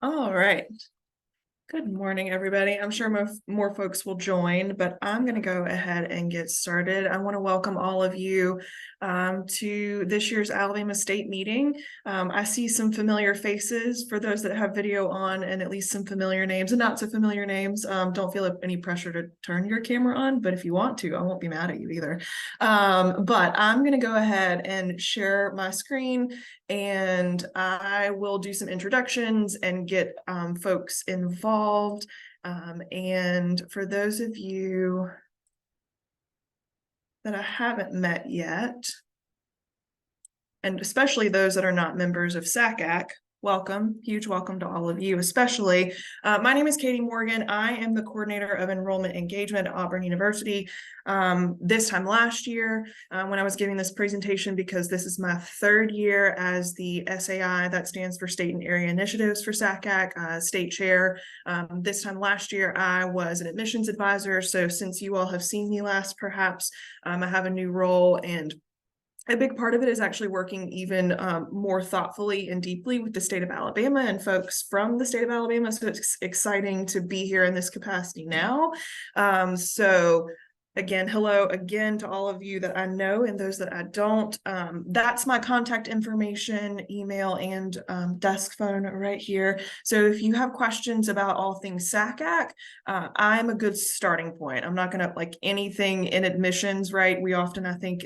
All right. Good morning, everybody. I'm sure more folks will join, but I'm going to go ahead and get started. I want to welcome all of you to this year's Alabama State meeting. I see some familiar faces for those that have video on, and at least some familiar names and not so familiar names. Don't feel any pressure to turn your camera on, but if you want to, I won't be mad at you either. But I'm going to go ahead and share my screen, and I will do some introductions and get folks involved. And for those of you that I haven't met yet, and especially those that are not members of SACAC, welcome, huge welcome to all of you, especially. My name is Katie Morgan. I am the coordinator of enrollment engagement at Auburn University. This time last year, when I was giving this presentation, because this is my third year as the SAI, that stands for State and Area Initiatives for SACAC, state chair. This time last year, I was an admissions advisor. So since you all have seen me last, perhaps I have a new role, and a big part of it is actually working even more thoughtfully and deeply with the state of Alabama and folks from the state of Alabama. So it's exciting to be here in this capacity now. So again, hello again to all of you that I know and those that I don't. That's my contact information, email, and desk phone right here. So if you have questions about all things SACAC, I'm a good starting point. I'm not going to like anything in admissions, right? We often, I think,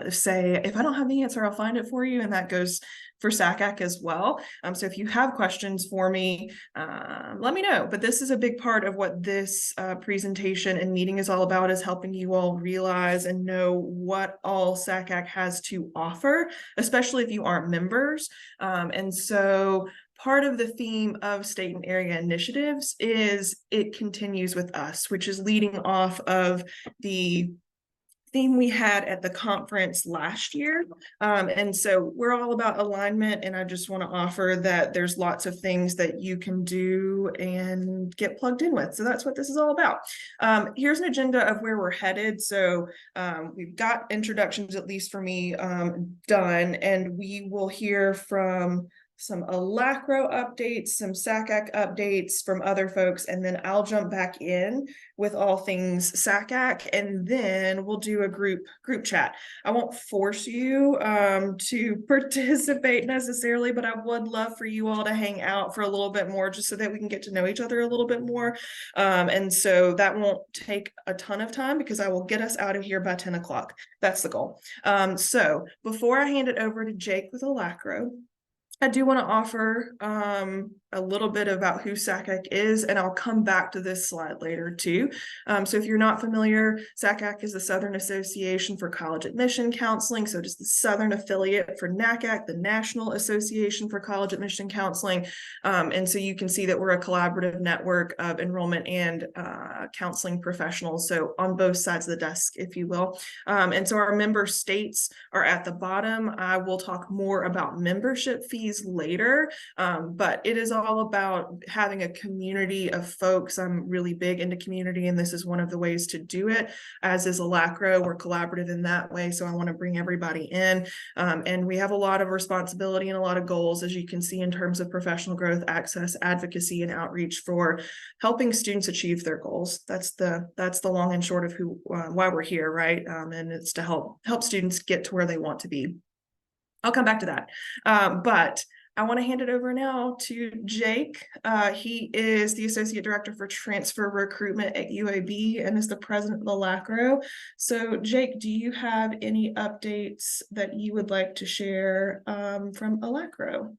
say, if I don't have the answer, I'll find it for you. And that goes for SACAC as well. So if you have questions for me, let me know. But this is a big part of what this presentation and meeting is all about, is helping you all realize and know what all SACAC has to offer, especially if you aren't members. And so part of the theme of state and area initiatives is it continues with us, which is leading off of the theme we had at the conference last year. And so we're all about alignment, and I just want to offer that there's lots of things that you can do and get plugged in with. So that's what this is all about. Here's an agenda of where we're headed. So we've got introductions, at least for me, done, and we will hear from some ALACRO updates, some SACAC updates from other folks, and then I'll jump back in with all things SACAC, and then we'll do a group chat. I won't force you to participate necessarily, but I would love for you all to hang out for a little bit more, just so that we can get to know each other a little bit more. And so that won't take a ton of time, because I will get us out of here by 10 o'clock. That's the goal. So before I hand it over to Jake with ALACRO, I do want to offer a little bit about who SACAC is, and I'll come back to this slide later too. So if you're not familiar, SACAC is the Southern Association for College Admission Counseling. So just the Southern affiliate for NACAC, the National Association for College Admission Counseling. And so you can see that we're a collaborative network of enrollment and counseling professionals. So on both sides of the desk, if you will. And so our member states are at the bottom. I will talk more about membership fees later, but it is all about having a community of folks. I'm really big into community, and this is one of the ways to do it, as is ALACRO. We're collaborative in that way, so I want to bring everybody in, and we have a lot of responsibility and a lot of goals, as you can see, in terms of professional growth, access, advocacy, and outreach for helping students achieve their goals. That's the long and short of why we're here, right? And it's to help students get to where they want to be. I'll come back to that. But I want to hand it over now to Jake. He is the Associate Director for Transfer Recruitment at UAB and is the President of ALACRO. So Jake, do you have any updates that you would like to share from ALACRO?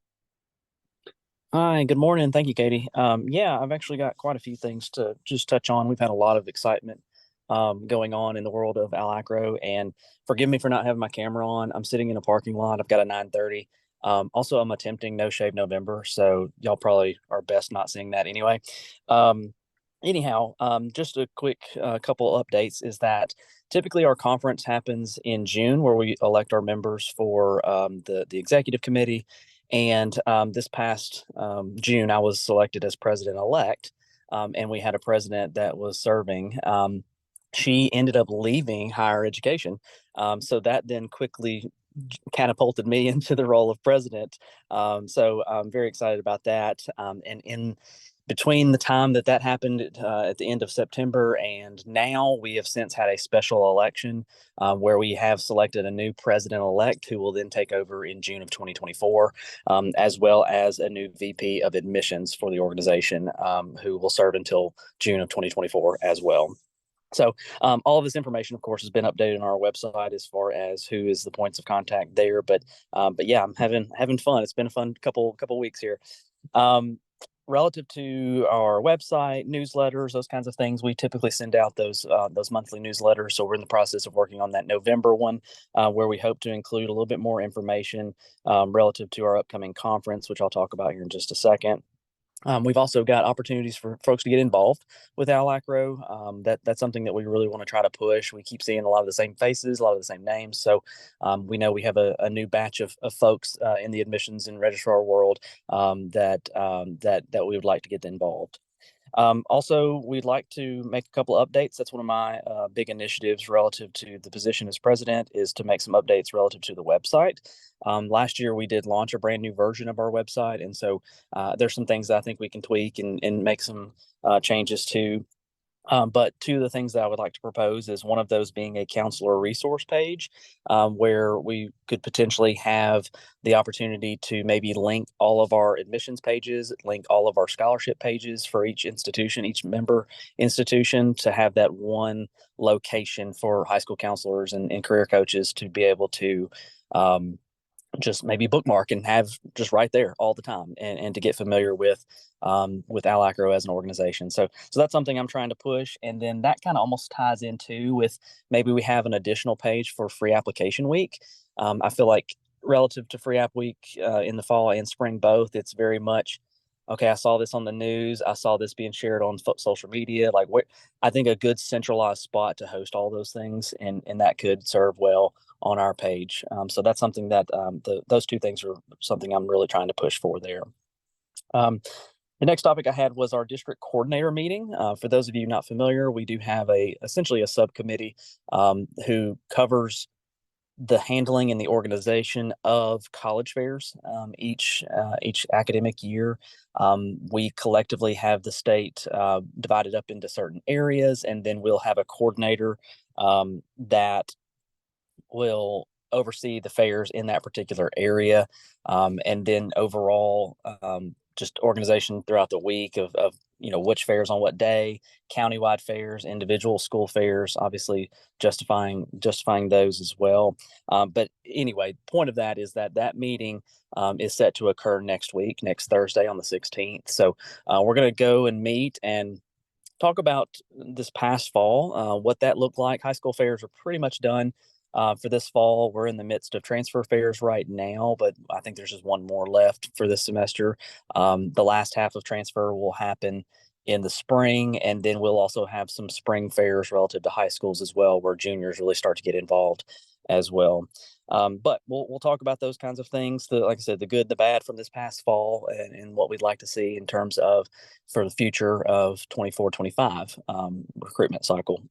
Hi, good morning. Thank you, Katie. Yeah, I've actually got quite a few things to just touch on. We've had a lot of excitement going on in the world of ALACRO, and forgive me for not having my camera on. I'm sitting in a parking lot. I've got a 9:30. Also, I'm attempting No Shave November, so y'all probably are best not seeing that anyway. Um, Anyhow, just a quick couple updates is that typically our conference happens in June, where we elect our members for the executive committee. And this past June, I was selected as president elect, and we had a president that was serving. She ended up leaving higher education, so that then quickly catapulted me into the role of president. So I'm very excited about that. And in between the time that happened at the end of September and now, we have since had a special election where we have selected a new president-elect who will then take over in June of 2024, as well as a new VP of admissions for the organization who will serve until June of 2024 as well. So all of this information, of course, has been updated on our website as far as who is the points of contact there. But yeah, I'm having fun. It's been a fun couple weeks here. Relative to our website, newsletters, those kinds of things, we typically send out those monthly newsletters. So we're in the process of working on that November one, where we hope to include a little bit more information relative to our upcoming conference, which I'll talk about here in just a second. We've also got opportunities for folks to get involved with ALACRO. That's something that we really want to try to push. We keep seeing a lot of the same faces, a lot of the same names. So we know we have a new batch of folks in the admissions and registrar world that we would like to get involved. Also, we'd like to make a couple updates. That's one of my big initiatives relative to the position as president, is to make some updates relative to the website. Last year, we did launch a brand new version of our website. And so there's some things that I think we can tweak and make some changes to. But two of the things that I would like to propose is one of those being a counselor resource page, where we could potentially have the opportunity to maybe link all of our admissions pages, link all of our scholarship pages for each institution, each member institution, to have that one location for high school counselors and career coaches to be able to just maybe bookmark and have just right there all the time, and to get familiar with ALACRO as an organization. So that's something I'm trying to push. And then that kind of almost ties into with maybe we have an additional page for free application week. I feel like relative to free app week in the fall and spring both, it's very much, okay, I saw this on the news, I saw this being shared on social media. Like, I think a good centralized spot to host all those things, and that could serve well on our page. So that's something that those two things are something I'm really trying to push for there. The next topic I had was our district coordinator meeting. For those of you not familiar, we do have essentially a subcommittee who covers the handling and the organization of college fairs each academic year. We collectively have the state divided up into certain areas, and then we'll have a coordinator that will oversee the fairs in that particular area, and then overall just organization throughout the week of which fairs on what day, countywide fairs, individual school fairs, obviously justifying those as well. But anyway, point of that is that meeting is set to occur next week, next Thursday on the 16th. So we're going to go and meet and talk about this past fall, what that looked like. High school fairs are pretty much done for this fall. We're in the midst of transfer fairs right now, but I think there's just one more left for this semester. The last half of transfer will happen in the spring, and then we'll also have some spring fairs relative to high schools as well, where juniors really start to get involved as well. But we'll talk about those kinds of things. Like I said, the good, the bad from this past fall, and what we'd like to see in terms of for the future of 24-25 recruitment cycle.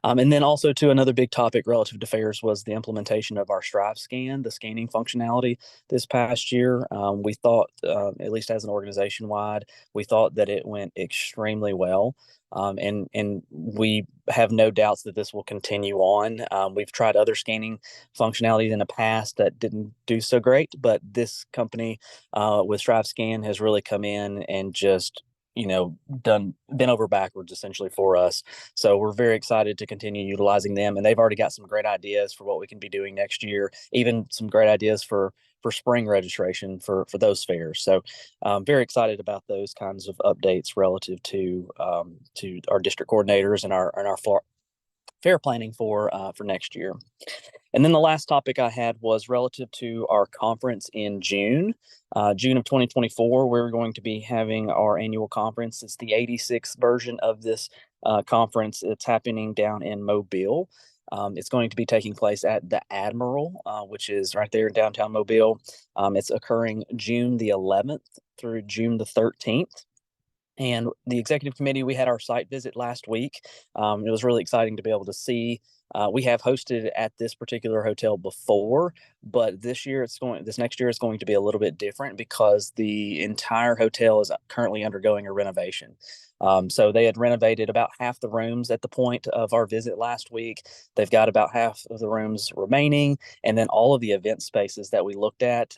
And then also to another big topic relative to fairs was the implementation of our Strive Scan, the scanning functionality this past year. We thought, at least as an organization wide, we thought that it went extremely well. And we have no doubts that this will continue on. We've tried other scanning functionalities in the past that didn't do so great, but this company with Strive Scan has really come in and just been over backwards essentially for us. So we're very excited to continue utilizing them, and they've already got some great ideas for what we can be doing next year, even some great ideas for spring registration for those fairs. So very excited about those kinds of updates relative to our district coordinators and our fair planning for next year. And then the last topic I had was relative to our conference in June of 2024. We're going to be having our annual conference. It's the 86th version of this conference. It's happening down in Mobile. It's going to be taking place at the Admiral, which is right there in downtown Mobile. It's occurring June the 11th through June the 13th. And the executive committee, we had our site visit last week. It was really exciting to be able to see We have hosted at this particular hotel before, but this next year it's going to be a little bit different because the entire hotel is currently undergoing a renovation. So they had renovated about half the rooms at the point of our visit last week. They've got about half of the rooms remaining, and then all of the event spaces that we looked at.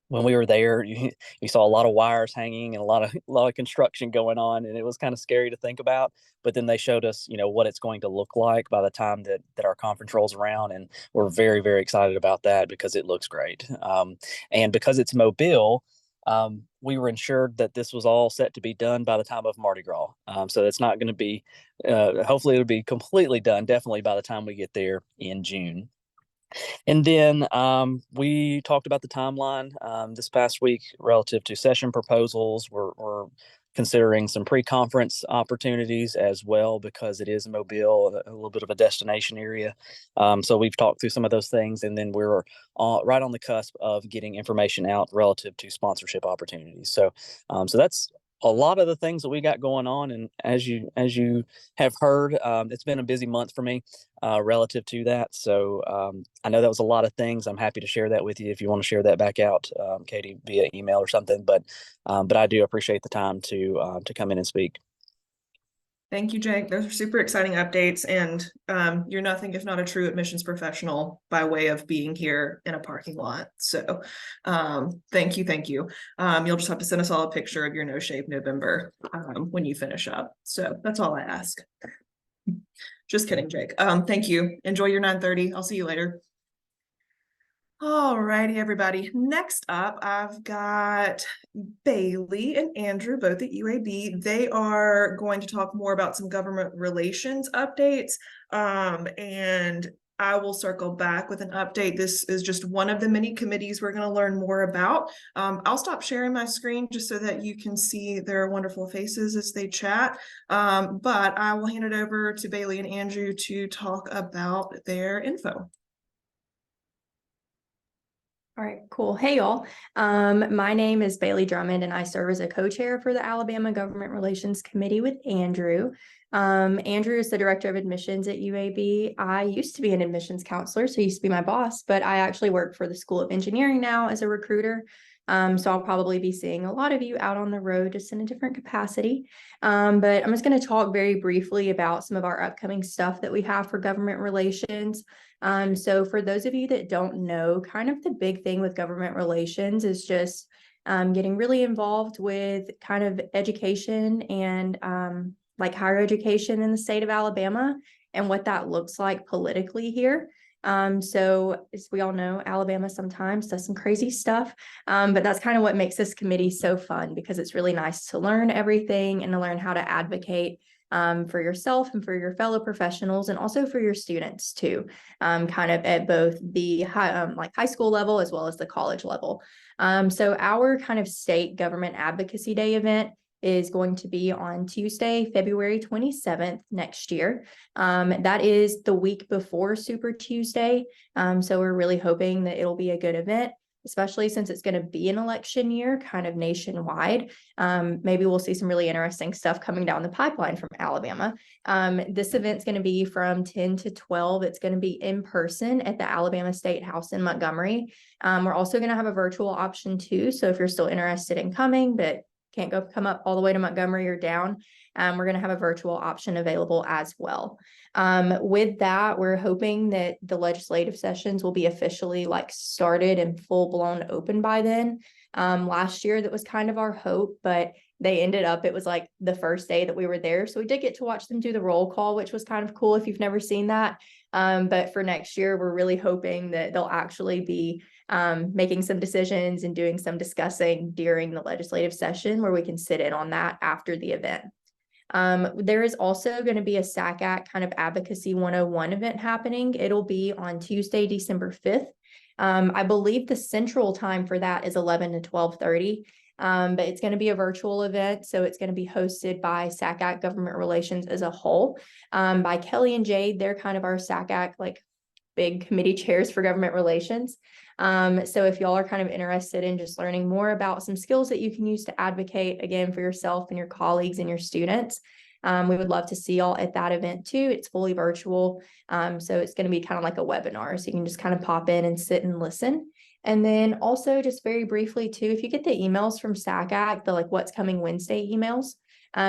When we were there, you saw a lot of wires hanging and a lot of construction going on, and it was kind of scary to think about. But then they showed us, what it's going to look like by the time that our conference rolls around, and we're very, very excited about that because it looks great. And because it's Mobile, we were ensured that this was all set to be done by the time of Mardi Gras. So it's not going to be, hopefully, it'll be completely done definitely by the time we get there in June. And then we talked about the timeline this past week relative to session proposals. We're considering some pre-conference opportunities as well because it is Mobile, a little bit of a destination area. So we've talked through some of those things, and then we're right on the cusp of getting information out relative to sponsorship opportunities. So that's a lot of the things that we got going on. And as you have heard, it's been a busy month for me relative to that. So I know that was a lot of things. I'm happy to share that with you if you want to share that back out, Katie, via email or something. But I do appreciate the time to come in and speak. Thank you, Jake. Those are super exciting updates, and you're nothing if not a true admissions professional by way of being here in a parking lot. So thank you. You'll just have to send us all a picture of your No Shave November when you finish up. So that's all I ask. Just kidding, Jake. Thank you. Enjoy your 9:30. I'll see you later. All righty, everybody. Next up, I've got Bailey and Andrew, both at UAB. They are going to talk more about some government relations updates. And I will circle back with an update. This is just one of the many committees we're going to learn more about. I'll stop sharing my screen just so that you can see their wonderful faces as they chat. But I will hand it over to Bailey and Andrew to talk about their info. All right, cool. Hey, y'all. My name is Bailey Drummond, and I serve as a co-chair for the Alabama Government Relations Committee with Andrew. Andrew is the director of admissions at UAB. I used to be an admissions counselor, so he used to be my boss, but I actually work for the School of Engineering now as a recruiter. So I'll probably be seeing a lot of you out on the road just in a different capacity. But I'm just going to talk very briefly about some of our upcoming stuff that we have for government relations. So for those of you that don't know, kind of the big thing with government relations is just getting really involved with kind of education and like higher education in the state of Alabama and what that looks like politically here. So as we all know, Alabama sometimes does some crazy stuff, but that's kind of what makes this committee so fun, because it's really nice to learn everything and to learn how to advocate for yourself and for your fellow professionals, and also for your students too, kind of at both the high school level as well as the college level. So our kind of state government advocacy day event is going to be on Tuesday, February 27th next year. That is the week before Super Tuesday. So we're really hoping that it'll be a good event, especially since it's going to be an election year kind of nationwide. Maybe we'll see some really interesting stuff coming down the pipeline from Alabama. This event's going to be from 10 to 12. It's going to be in person at the Alabama State House in Montgomery. We're also going to have a virtual option too. So if you're still interested in coming, but can't come up all the way to Montgomery or down, we're going to have a virtual option available as well. With that, we're hoping that the legislative sessions will be officially started and full blown open by then. Last year, that was kind of our hope, but they ended up, it was like the first day that we were there. So we did get to watch them do the roll call, which was kind of cool if you've never seen that. But for next year, we're really hoping that they'll actually be making some decisions and doing some discussing during the legislative session where we can sit in on that after the event. There is also going to be a SACAC kind of advocacy 101 event happening. It'll be on Tuesday, December 5th. I believe the central time for that is 11 to 12:30. But it's going to be a virtual event. So it's going to be hosted by SACAC Government Relations as a whole, by Kelly and Jade. They're kind of our SACAC big committee chairs for government relations. So if y'all are kind of interested in just learning more about some skills that you can use to advocate, again, for yourself and your colleagues and your students, We would love to see y'all at that event too. It's fully virtual. So it's going to be kind of like a webinar. So you can just kind of pop in and sit and listen. And then also just very briefly too, if you get the emails from SACAC, the like what's coming Wednesday emails,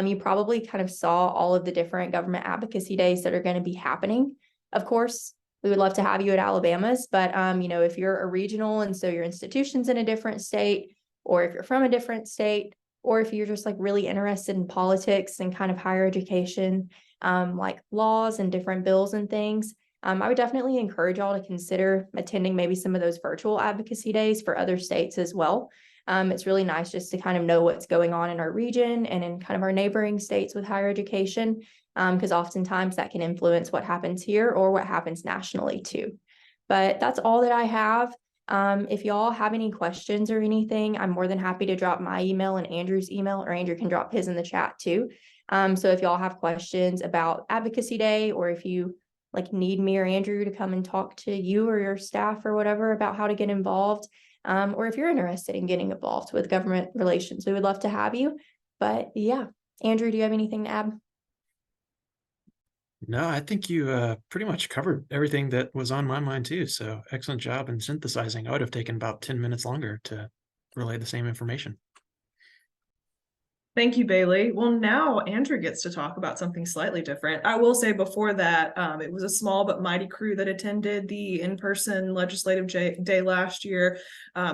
you probably kind of saw all of the different government advocacy days that are going to be happening. Of course, we would love to have you at Alabama's, but you know, if you're a regional and so your institution's in a different state, or if you're from a different state, or if you're just like really interested in politics and kind of higher education, like laws and different bills and things, I would definitely encourage y'all to consider attending maybe some of those virtual advocacy days for other states as well. It's really nice just to kind of know what's going on in our region and in kind of our neighboring states with higher education, because oftentimes that can influence what happens here or what happens nationally too. But that's all that I have. If y'all have any questions or anything, I'm more than happy to drop my email and Andrew's email, or Andrew can drop his in the chat too. So if y'all have questions about Advocacy Day, or if you like need me or Andrew to come and talk to you or your staff or whatever about how to get involved, or if you're interested in getting involved with government relations, we would love to have you. But yeah, Andrew, do you have anything to add? No, I think you pretty much covered everything that was on my mind too. So excellent job in synthesizing. I would have taken about 10 minutes longer to relay the same information. Thank you, Bailey. Well, now Andrew gets to talk about something slightly different. I will say before that, it was a small but mighty crew that attended the in-person legislative day last year.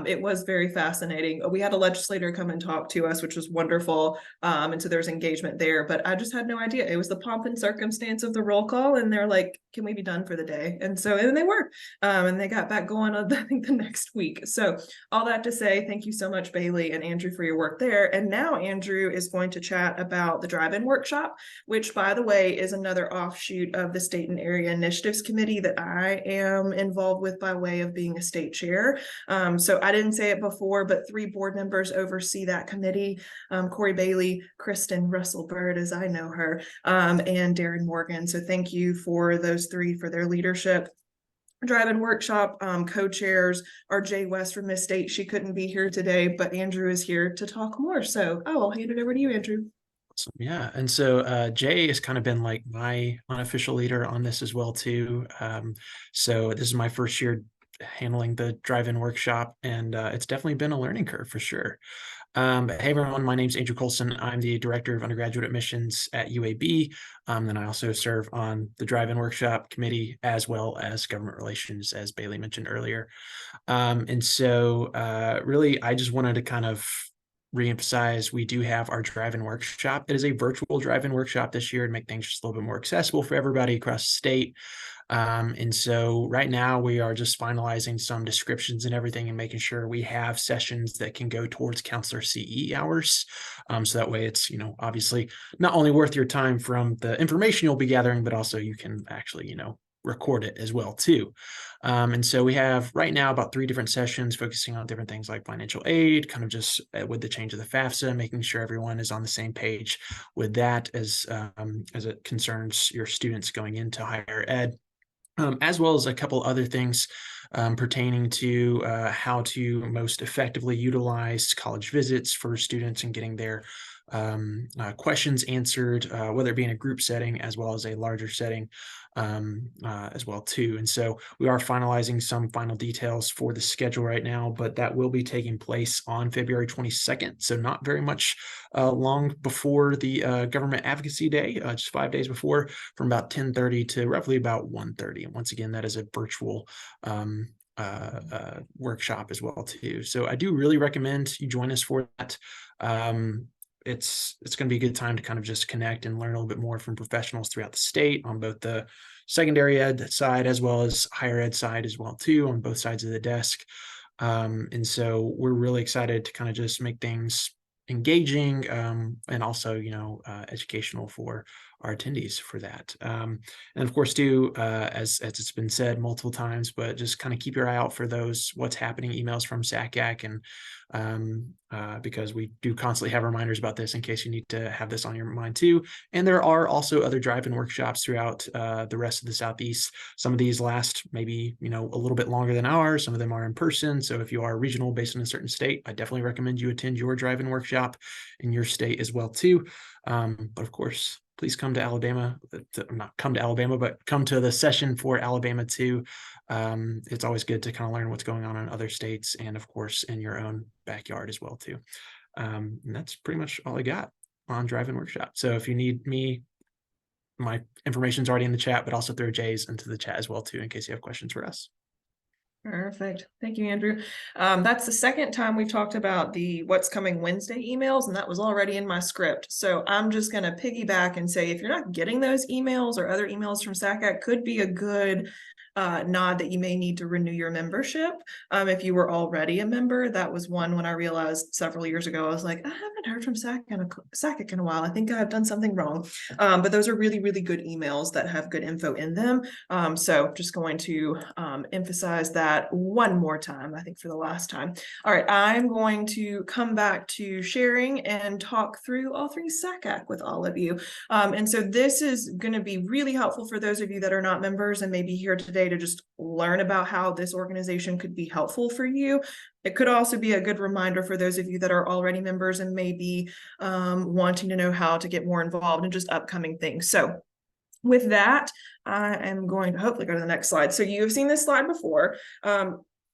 It was very fascinating. We had a legislator come and talk to us, which was wonderful. And so there's engagement there, but I just had no idea. It was the pomp and circumstance of the roll call, and they're like, can we be done for the day? And they were, and they got back going on, I think, the next week. So all that to say, thank you so much, Bailey and Andrew, for your work there. And now Andrew is going to chat about the drive-in workshop, which, by the way, is another offshoot of the State and Area Initiatives Committee that I am involved with by way of being a state chair. So I didn't say it before, but 3 board members oversee that committee: Corey Bailey, Kristen Russell Bird, as I know her, and Darren Morgan. So thank you for those 3 for their leadership. Drive-in workshop co-chairs are Jay West from Miss State. She couldn't be here today, but Andrew is here to talk more. So I'll hand it over to you, Andrew. Awesome. Yeah. And so Jay has kind of been like my unofficial leader on this as well too. So this is my first year handling the drive-in workshop, and it's definitely been a learning curve for sure. Hey everyone, my name is Andrew Colson. I'm the Director of Undergraduate Admissions at UAB. Then I also serve on the Drive-In Workshop Committee, as well as Government Relations, as Bailey mentioned earlier. And so really, I just wanted to kind of reemphasize, we do have our drive-in workshop. It is a virtual drive-in workshop this year to make things just a little bit more accessible for everybody across the state. And so right now we are just finalizing some descriptions and everything and making sure we have sessions that can go towards counselor CE hours. So that way it's, you know, obviously not only worth your time from the information you'll be gathering, but also you can actually, you know, record it as well too. And so we have right now about 3 different sessions focusing on different things like financial aid, kind of just with the change of the FAFSA, making sure everyone is on the same page with that as it concerns your students going into higher ed. As well as a couple other things pertaining to how to most effectively utilize college visits for students and getting their questions answered, whether it be in a group setting as well as a larger setting as well too. And so we are finalizing some final details for the schedule right now, but that will be taking place on February 22nd. So not very much long before the Government Advocacy Day, just 5 days before, from about 10:30 to roughly about 1:30. And once again, that is a virtual workshop as well too. So I do really recommend you join us for that. It's going to be a good time to kind of just connect and learn a little bit more from professionals throughout the state on both the secondary ed side as well as higher ed side as well too, on both sides of the desk. And so we're really excited to kind of just make things engaging and also, you know, educational for our attendees for that. And of course, too, as it's been said multiple times, but just kind of keep your eye out for those what's happening emails from SACAC, and because we do constantly have reminders about this in case you need to have this on your mind too. And there are also other drive-in workshops throughout the rest of the Southeast. Some of these last maybe, you know, a little bit longer than ours. Some of them are in person. So if you are regional based in a certain state, I definitely recommend you attend your drive-in workshop in your state as well too. But of course, please come to Alabama, not come to Alabama, but come to the session for Alabama too. It's always good to kind of learn what's going on in other states and of course in your own backyard as well too. And that's pretty much all I got on Drive-In Workshop. So if you need me, my information's already in the chat, but also throw Jay's into the chat as well too, in case you have questions for us. Perfect. Thank you, Andrew. That's the second time we've talked about the What's Coming Wednesday emails, and that was already in my script. So I'm just going to piggyback and say, if you're not getting those emails or other emails from SACAC, could be a good nod that you may need to renew your membership. If you were already a member, that was one when I realized several years ago, I was like, I haven't heard from SACAC in a while. I think I've done something wrong. But those are really, really good emails that have good info in them. So just going to emphasize that one more time, I think for the last time. All right, I'm going to come back to sharing and talk through all things SACAC with all of you. And so this is going to be really helpful for those of you that are not members and maybe here today to just learn about how this organization could be helpful for you. It could also be a good reminder for those of you that are already members and maybe wanting to know how to get more involved in just upcoming things. So with that, I am going to hopefully go to the next slide. So you've seen this slide before.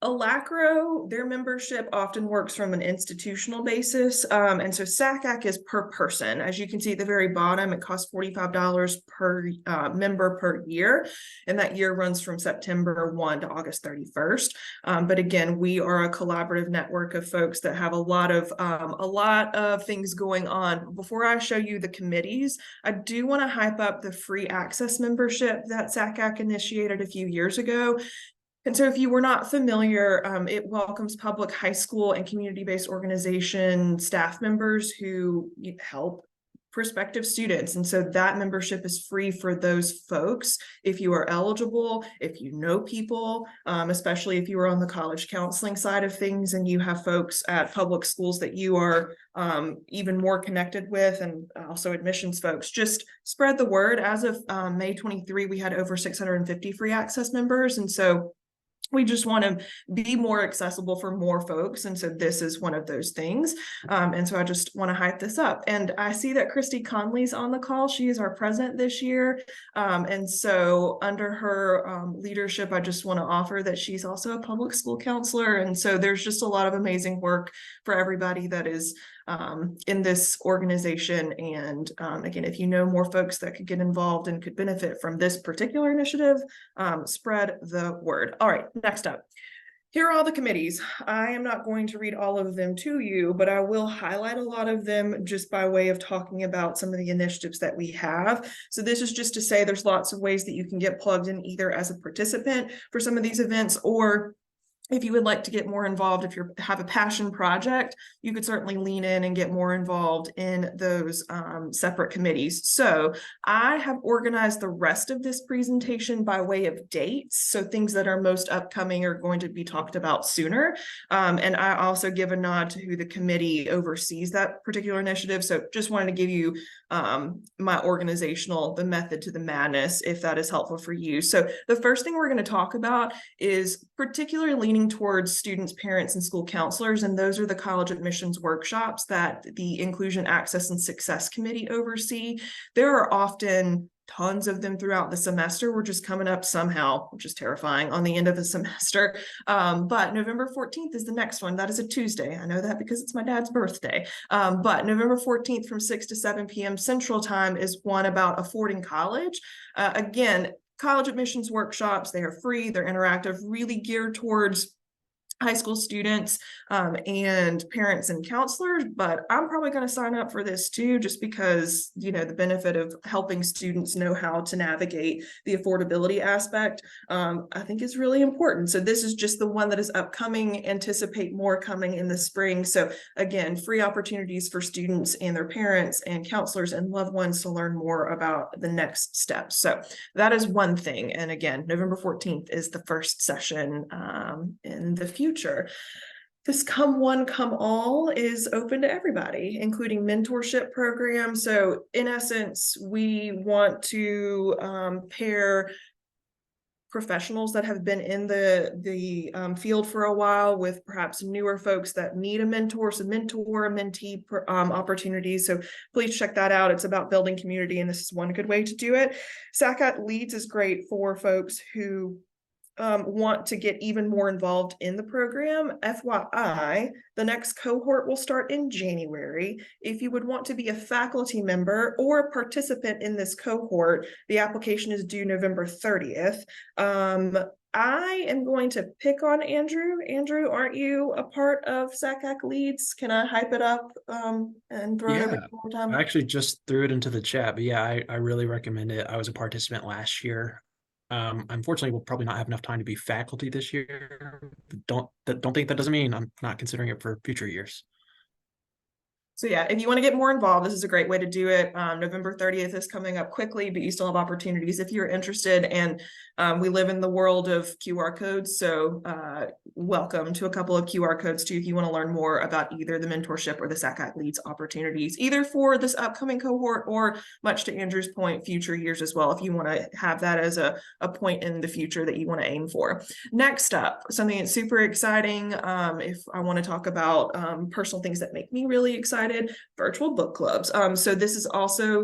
ALACRO, their membership often works from an institutional basis. And so SACAC is per person. As you can see at the very bottom, it costs $45 per member per year. And that year runs from September 1 to August 31st. But again, we are a collaborative network of folks that have a lot of things going on. Before I show you the committees, I do want to hype up the free access membership that SACAC initiated a few years ago. And so if you were not familiar, it welcomes public high school and community-based organization staff members who help prospective students. And so that membership is free for those folks. If you are eligible, if you know people, especially if you are on the college counseling side of things and you have folks at public schools that you are even more connected with, and also admissions folks, just spread the word. As of May 23, we had over 650 free access members. And so we just want to be more accessible for more folks. And so this is one of those things. And so I just want to hype this up. And I see that Christy Conley's on the call. She is our president this year. And so under her leadership, I just want to offer that she's also a public school counselor. And so there's just a lot of amazing work for everybody that is in this organization. And again, if you know more folks that could get involved and could benefit from this particular initiative, spread the word. All right, next up. Here are all the committees. I am not going to read all of them to you, but I will highlight a lot of them just by way of talking about some of the initiatives that we have. So this is just to say there's lots of ways that you can get plugged in either as a participant for some of these events, or if you would like to get more involved, if you have a passion project, you could certainly lean in and get more involved in those separate committees. So I have organized the rest of this presentation by way of dates. So things that are most upcoming are going to be talked about sooner. And I also give a nod to who the committee oversees that particular initiative. So just wanted to give you my organizational, the method to the madness, if that is helpful for you. So the first thing we're going to talk about is particularly leaning towards students, parents, and school counselors. And those are the college admissions workshops that the Inclusion, Access, and Success Committee oversee. There are often tons of them throughout the semester. We're just coming up somehow, which is terrifying, on the end of the semester. But November 14th is the next one. That is a Tuesday. I know that because it's my dad's birthday. But November 14th from 6 to 7 p.m. Central Time is one about affording college. Again, college admissions workshops, they are free, they're interactive, really geared towards high school students and parents and counselors, but I'm probably going to sign up for this too, just because, you know, the benefit of helping students know how to navigate the affordability aspect, I think is really important. So this is just the one that is upcoming. Anticipate more coming in the spring. So again, free opportunities for students and their parents and counselors and loved ones to learn more about the next steps. So that is one thing. And again, November 14th is the first session in the future. This Come One, Come All is open to everybody, including mentorship programs. So in essence, we want to pair professionals that have been in the field for a while, with perhaps newer folks that need a mentor, some mentor, mentee opportunities. So please check that out. It's about building community, and this is one good way to do it. SACAC Leads is great for folks who want to get even more involved in the program. FYI, the next cohort will start in January. If you would want to be a faculty member or a participant in this cohort, the application is due November 30th. I am going to pick on Andrew. Andrew, aren't you a part of SACAC Leads? Can I hype it up and throw it over Yeah, one more time? I actually just threw it into the chat, but yeah, I really recommend it. I was a participant last year. Unfortunately, we'll probably not have enough time to be faculty this year. Don't think that doesn't mean I'm not considering it for future years. So yeah, if you want to get more involved, this is a great way to do it. November 30th is coming up quickly, but you still have opportunities if you're interested. And we live in the world of QR codes, so welcome to a couple of QR codes too if you want to learn more about either the mentorship or the SACAC Leads opportunities, either for this upcoming cohort or, much to Andrew's point, future years as well, if you want to have that as a point in the future that you want to aim for. Next up, something that's super exciting, if I want to talk about personal things that make me really excited, virtual book clubs. So this is also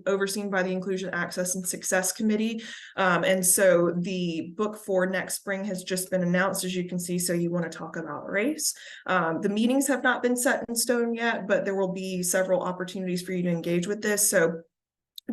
overseen by the Inclusion Access and Success Committee. And so the book for next spring has just been announced, as you can see. So you want to talk about race. The meetings have not been set in stone yet, but there will be several opportunities for you to engage with this. So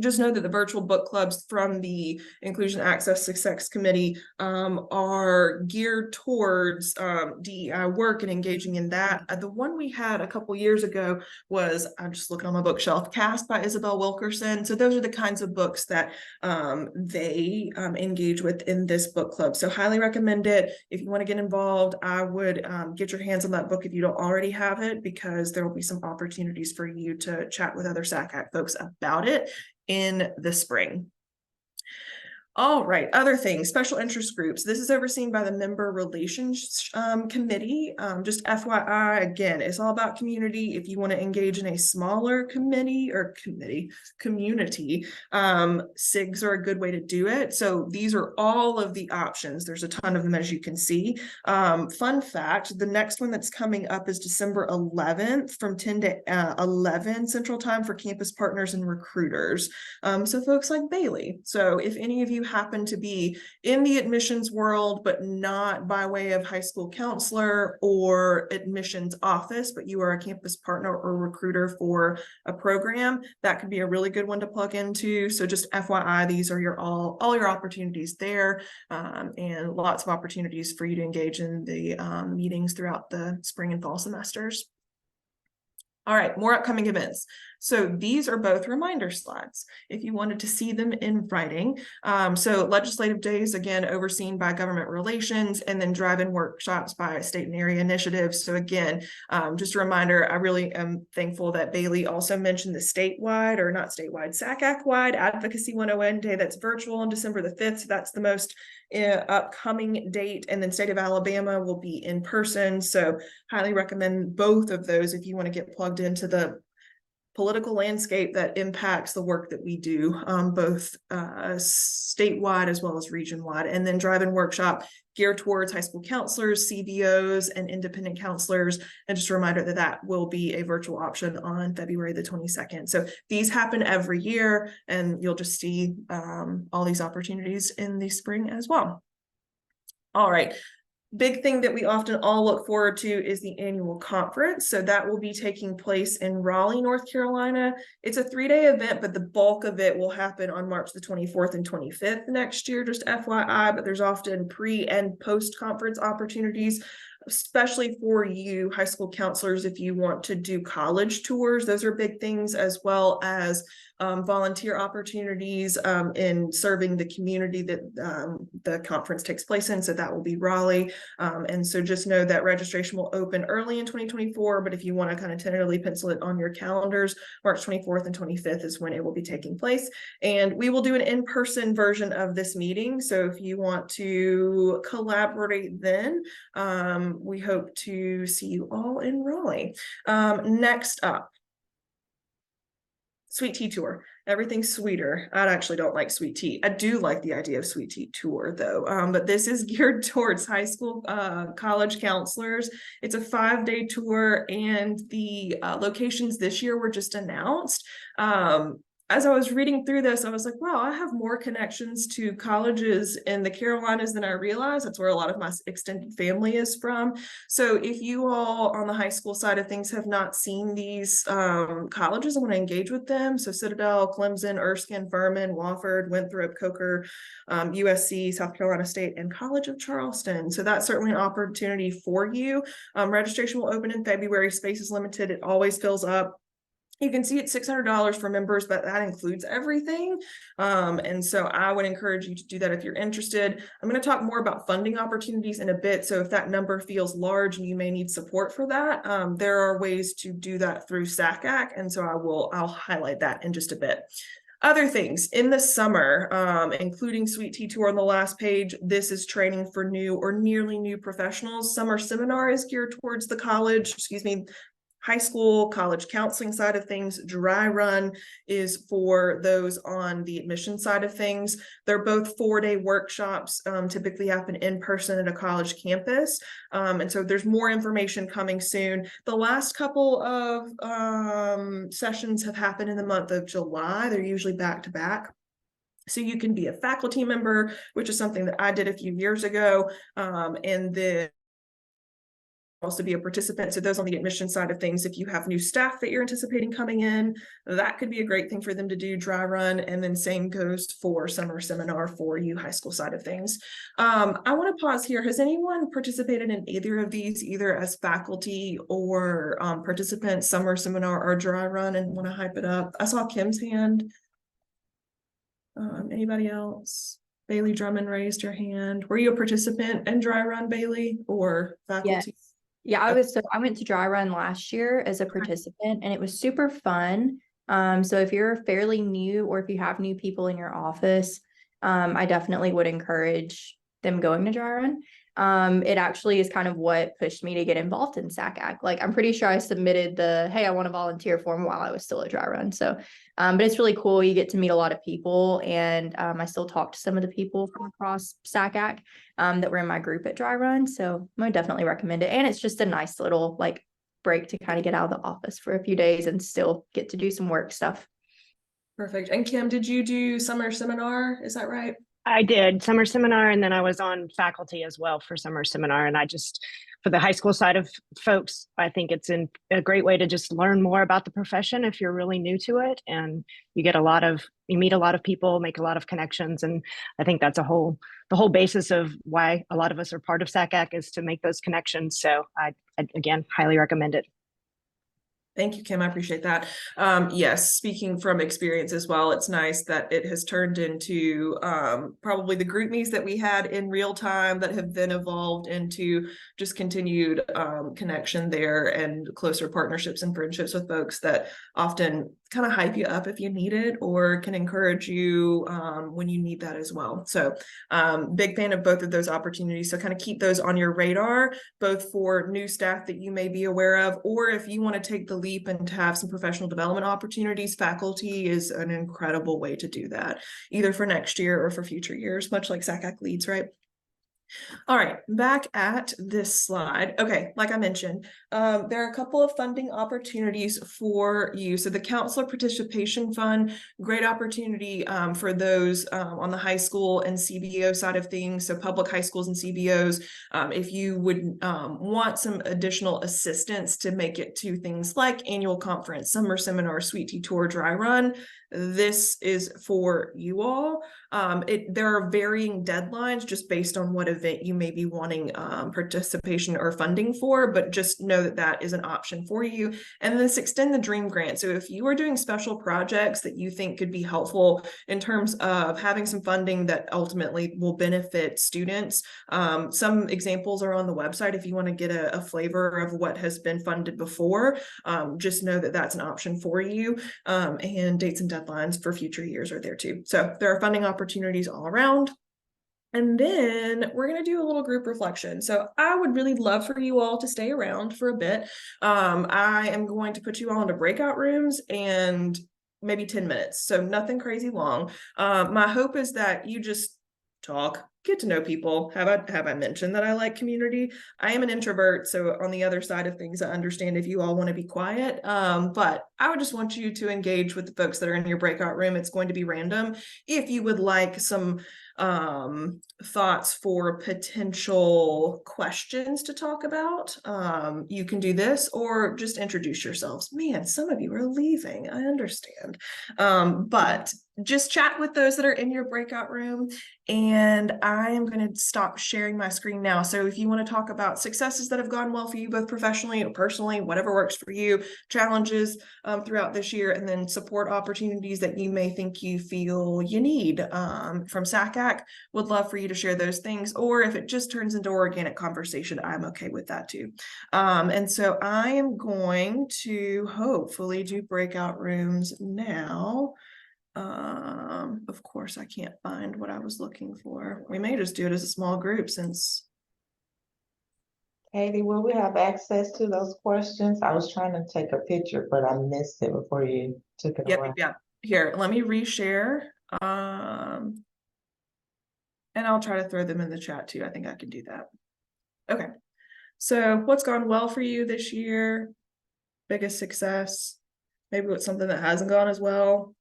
just know that the virtual book clubs from the Inclusion Access Success Committee are geared towards DEI work and engaging in that. The one we had a couple years ago was, I'm just looking on my bookshelf, Cast by Isabel Wilkerson. So those are the kinds of books that they engage with in this book club. So highly recommend it. If you want to get involved, I would get your hands on that book if you don't already have it, because there will be some opportunities for you to chat with other SACAC folks about it in the spring. All right, other things, special interest groups. This is overseen by the Member Relations Committee. Just FYI, again, it's all about community. If you want to engage in a smaller community, SIGs are a good way to do it. So these are all of the options. There's a ton of them, as you can see. Fun fact, the next one that's coming up is December 11th from 10 to 11 Central Time for campus partners and recruiters. So folks like Bailey. So if any of you happen to be in the admissions world, but not by way of high school counselor or admissions office, but you are a campus partner or recruiter for a program, that could be a really good one to plug into. So just FYI, these are all your opportunities there, and lots of opportunities for you to engage in the meetings throughout the spring and fall semesters. All right, more upcoming events. So these are both reminder slides if you wanted to see them in writing. So legislative days, again, overseen by government relations, and then drive-in workshops by state and area initiatives. So again, just a reminder, I really am thankful that Bailey also mentioned the statewide, or not statewide, SACAC-wide Advocacy 101 Day that's virtual on December the 5th. So that's the most upcoming date. And then state of Alabama will be in person. So highly recommend both of those if you want to get plugged into the political landscape that impacts the work that we do, both statewide as well as region-wide. And then drive-in workshop geared towards high school counselors, CBOs, and independent counselors. And just a reminder that that will be a virtual option on February the 22nd. So these happen every year, and you'll just see all these opportunities in the spring as well. All right. Big thing that we often all look forward to is the annual conference. So that will be taking place in Raleigh, North Carolina. It's a 3-day event, but the bulk of it will happen on March the 24th and 25th next year, just FYI, but there's often pre and post conference opportunities, especially for you high school counselors. If you want to do college tours, those are big things, as well as volunteer opportunities in serving the community that the conference takes place in. So that will be Raleigh. And so just know that registration will open early in 2024, but if you want to kind of tentatively pencil it on your calendars, March 24th and 25th is when it will be taking place. And we will do an in-person version of this meeting. So if you want to collaborate then, we hope to see you all in Raleigh. Next up, sweet tea tour. Everything's sweeter. I actually don't like sweet tea. I do like the idea of sweet tea tour though. But this is geared towards high school, college counselors. It's a 5-day tour, and the locations this year were just announced. As I was reading through this, I was like, wow, I have more connections to colleges in the Carolinas than I realized. That's where a lot of my extended family is from. So if you all on the high school side of things have not seen these colleges, I want to engage with them. So Citadel, Clemson, Erskine, Furman, Wofford, Winthrop, Coker, USC, South Carolina State, and College of Charleston. So that's certainly an opportunity for you. Registration will open in February. Space is limited. It always fills up. You can see it's $600 for members, but that includes everything. And so I would encourage you to do that if you're interested. I'm going to talk more about funding opportunities in a bit. So if that number feels large and you may need support for that, there are ways to do that through SACAC. And so I'll highlight that in just a bit. Other things in the summer, including Sweet Tea Tour on the last page. This is training for new or nearly new professionals. Summer seminar is geared towards the high school, college counseling side of things. Dry Run is for those on the admission side of things. They're both 4-day workshops, typically happen in person at a college campus. And so there's more information coming soon. The last couple of sessions have happened in the month of July. They're usually back to back. So you can be a faculty member, which is something that I did a few years ago. And then also be a participant. So those on the admission side of things, if you have new staff that you're anticipating coming in, that could be a great thing for them to do, Dry Run. And then same goes for summer seminar for you high school side of things. I want to pause here. Has anyone participated in either of these, either as faculty or participant, summer seminar or Dry Run, and want to hype it up? I saw Kim's hand. Anybody else? Bailey Drummond raised her hand. Were you a participant in Dry Run, Bailey, or faculty? Yes. Yeah, I went to Dry Run last year as a participant, and it was super fun. So if you're fairly new, or if you have new people in your office, I definitely would encourage them going to Dry Run. It actually is kind of what pushed me to get involved in SACAC. Like, I'm pretty sure I submitted the, hey, I want to volunteer form while I was still at Dry Run. So, but it's really cool. You get to meet a lot of people, and I still talk to some of the people from across SACAC that were in my group at Dry Run. So I would definitely recommend it. And it's just a nice little like break to kind of get out of the office for a few days and still get to do some work stuff. Perfect. And Kim, did you do summer seminar? Is that right? I did summer seminar, and then I was on faculty as well for summer seminar. And I just, for the high school side of folks, I think it's a great way to just learn more about the profession if you're really new to it. And you meet a lot of people, make a lot of connections. And I think that's the whole basis of why a lot of us are part of SACAC, is to make those connections. So I again, highly recommend it. Thank you, Kim. I appreciate that. Yes, speaking from experience as well, it's nice that it has turned into probably the GroupMes that we had in real time that have then evolved into just continued connection there and closer partnerships and friendships with folks that often kind of hype you up if you need it, or can encourage you when you need that as well. So big fan of both of those opportunities. So kind of keep those on your radar, both for new staff that you may be aware of, or if you want to take the leap and to have some professional development opportunities, faculty is an incredible way to do that, either for next year or for future years, much like SACAC leads, right? All right, back at this slide. Okay, like I mentioned, there are a couple of funding opportunities for you. So the Counselor Participation Fund, great opportunity for those on the high school and CBO side of things. So public high schools and CBOs, if you would want some additional assistance to make it to things like annual conference, summer seminar, Sweet Tea Tour, Dry Run, this is for you all. There are varying deadlines just based on what event you may be wanting participation or funding for, but just know that that is an option for you. And this Extend the Dream grant. So if you are doing special projects that you think could be helpful in terms of having some funding that ultimately will benefit students, some examples are on the website if you want to get a flavor of what has been funded before. Just know that that's an option for you, and dates and deadlines for future years are there too. So there are funding opportunities all around. And then we're going to do a little group reflection. So I would really love for you all to stay around for a bit. I am going to put you all into breakout rooms, and maybe 10 minutes. So nothing crazy long. My hope is that you just talk, get to know people. Have I mentioned that I like community? I am an introvert, so on the other side of things, I understand if you all want to be quiet. But I would just want you to engage with the folks that are in your breakout room. It's going to be random. If you would like some thoughts for potential questions to talk about, you can do this, or just introduce yourselves. Man, some of you are leaving, I understand. But just chat with those that are in your breakout room, and I am going to stop sharing my screen now. So if you want to talk about successes that have gone well for you, both professionally or personally, whatever works for you, challenges throughout this year, and then support opportunities that you may think you feel you need from SACAC, would love for you to share those things. Or if it just turns into organic conversation, I'm okay with that too. And so I am going to hopefully do breakout rooms now. Of course, I can't find what I was looking for. We may just do it as a small group since. Katie, will we have access to those questions? I was trying to take a picture, but I missed it before you took it away. Yeah. Here, let me reshare. And I'll try to throw them in the chat too. I think I can do that. Okay. So what's gone well for you this year? Biggest success? Maybe what's something that hasn't gone as well?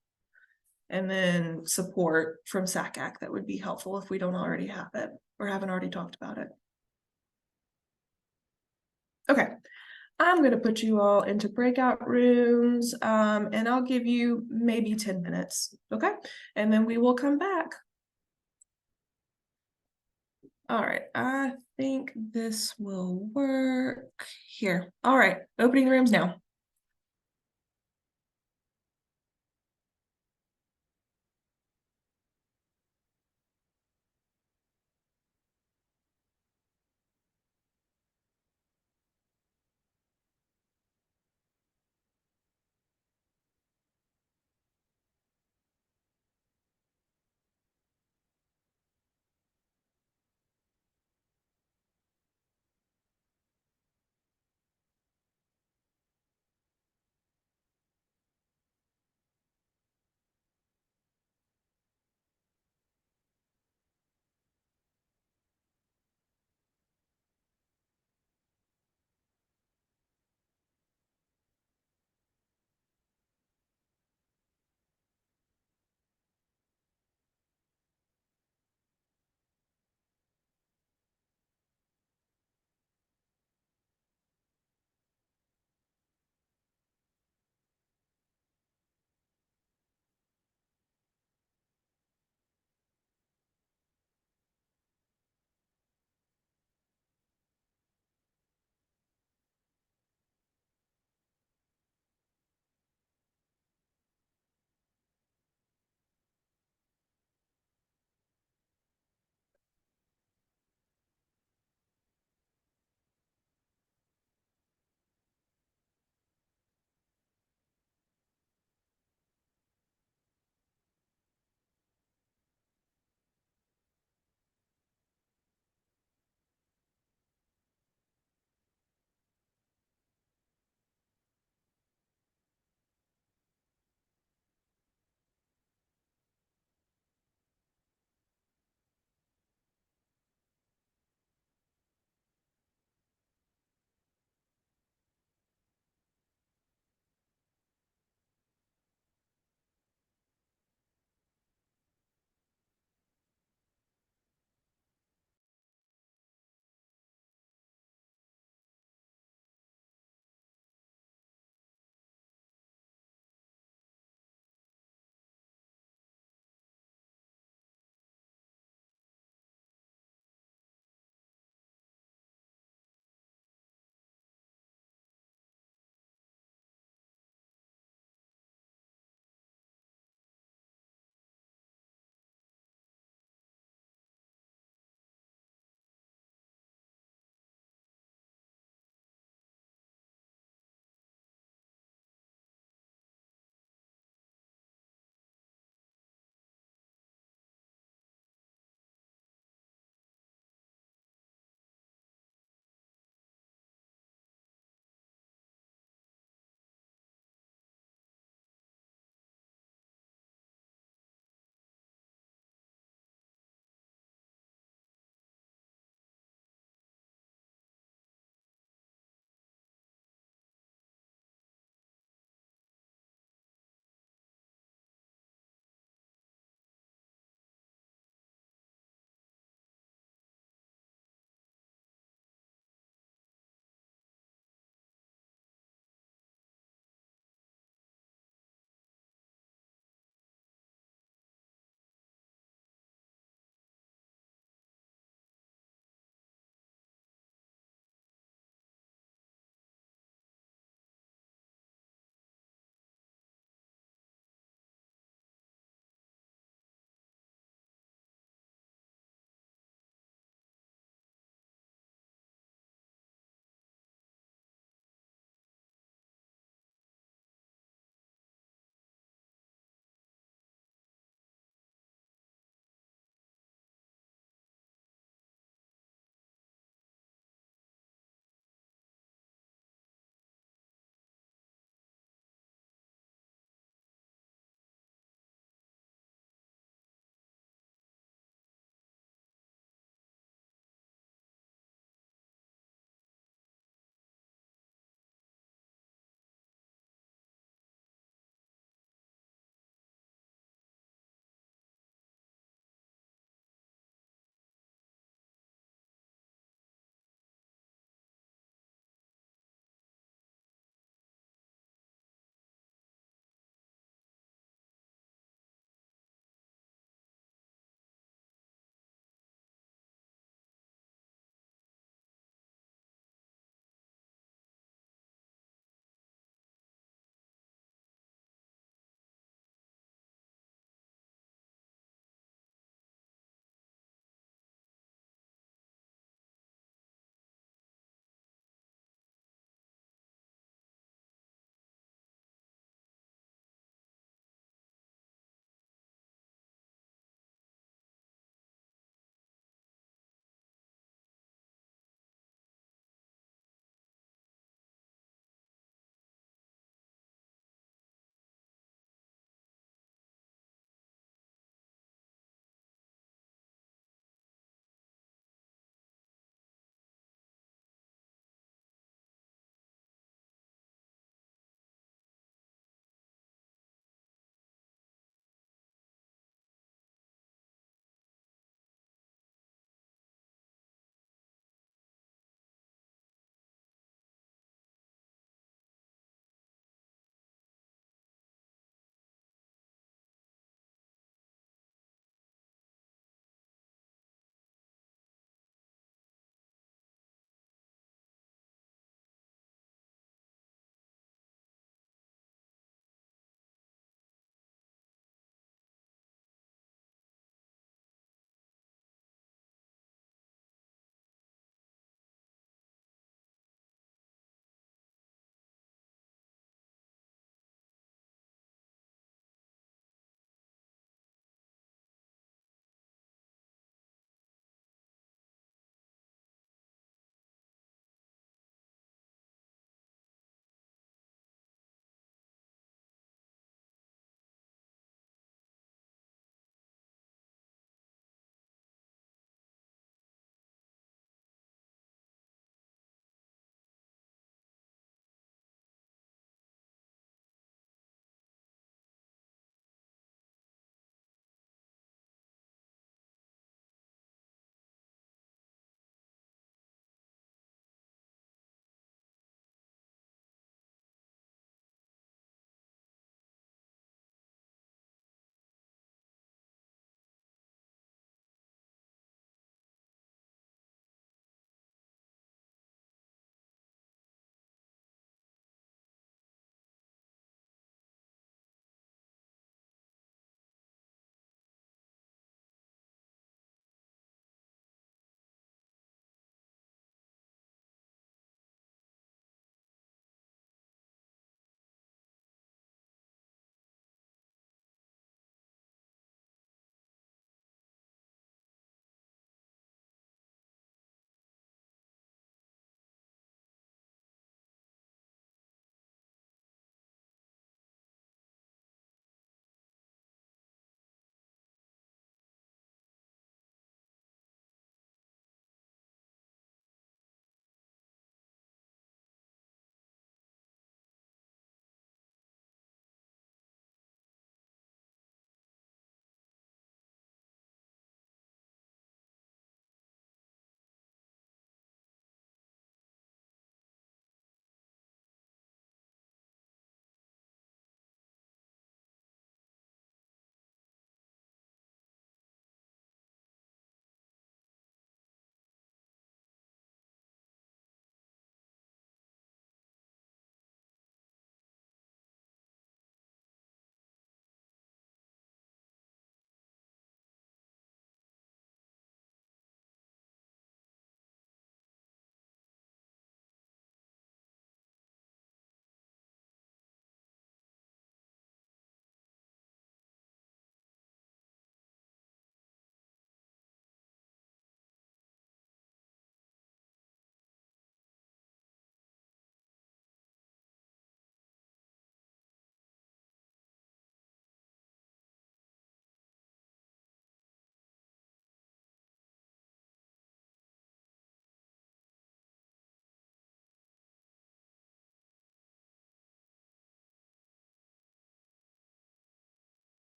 And then support from SACAC that would be helpful if we don't already have it or haven't already talked about it. Okay, I'm going to put you all into breakout rooms, and I'll give you maybe 10 minutes, okay? And then we will come back. All right, I think this will work here. All right, opening the rooms now.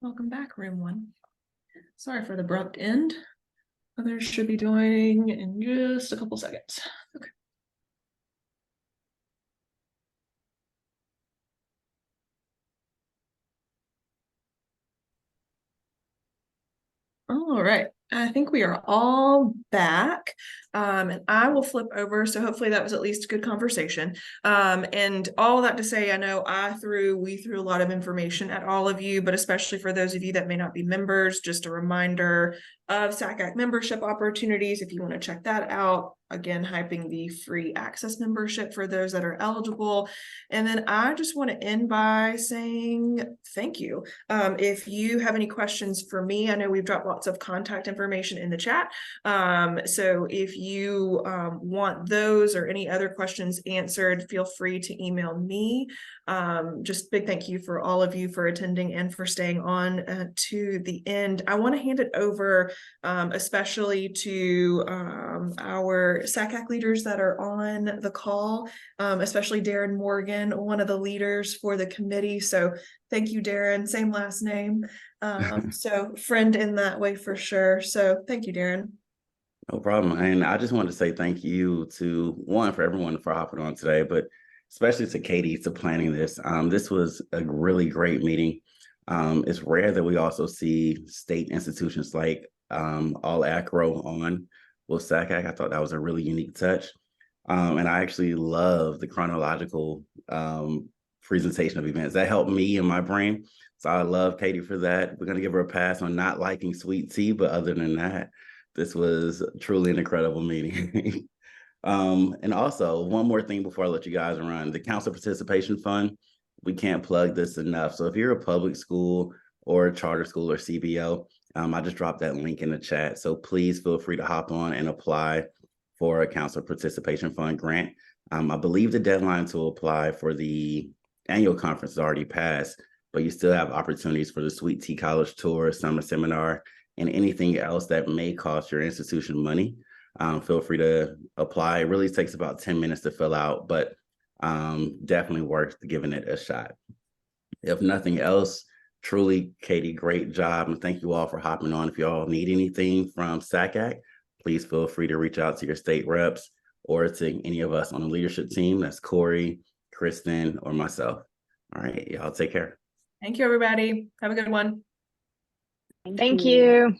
Welcome back, room one. Sorry for the abrupt end. Others should be joining in just a couple seconds. Okay. All right, I think we are all back. And I will flip over. So hopefully that was at least a good conversation. And all that to say, I know we threw a lot of information at all of you, but especially for those of you that may not be members, just a reminder of SACAC membership opportunities. If you want to check that out, again, hyping the free access membership for those that are eligible. And then I just want to end by saying thank you. If you have any questions for me, I know we've dropped lots of contact information in the chat. So if you want those or any other questions answered, feel free to email me. Just big thank you for all of you for attending and for staying on to the end. I want to hand it over especially to our SACAC leaders that are on the call, especially Darren Morgan, one of the leaders for the committee. So thank you, Darren, same last name. So friend in that way for sure. So thank you, Darren. No problem. And I just want to say thank you for everyone for hopping on today, but especially to Katie for planning this. This was a really great meeting. It's rare that we also see state institutions like All Acro on with SACAC. I thought that was a really unique touch. And I actually love the chronological presentation of events. That helped me in my brain. So I love Katie for that. We're going to give her a pass on not liking sweet tea, but other than that, this was truly an incredible meeting. And also, one more thing before I let you guys run, the Council Participation Fund, we can't plug this enough. So if you're a public school or a charter school or CBO, I just dropped that link in the chat. So please feel free to hop on and apply for a Council Participation Fund grant. I believe the deadline to apply for the annual conference is already passed, but you still have opportunities for the Sweet Tea College Tour, summer seminar, and anything else that may cost your institution money. Feel free to apply. It really takes about 10 minutes to fill out, but definitely worth giving it a shot. If nothing else, truly, Katie, great job. And thank you all for hopping on. If you all need anything from SACAC, please feel free to reach out to your state reps or to any of us on the leadership team. That's Corey, Kristen, or myself. All right, y'all take care. Thank you, everybody. Have a good one. Thank you.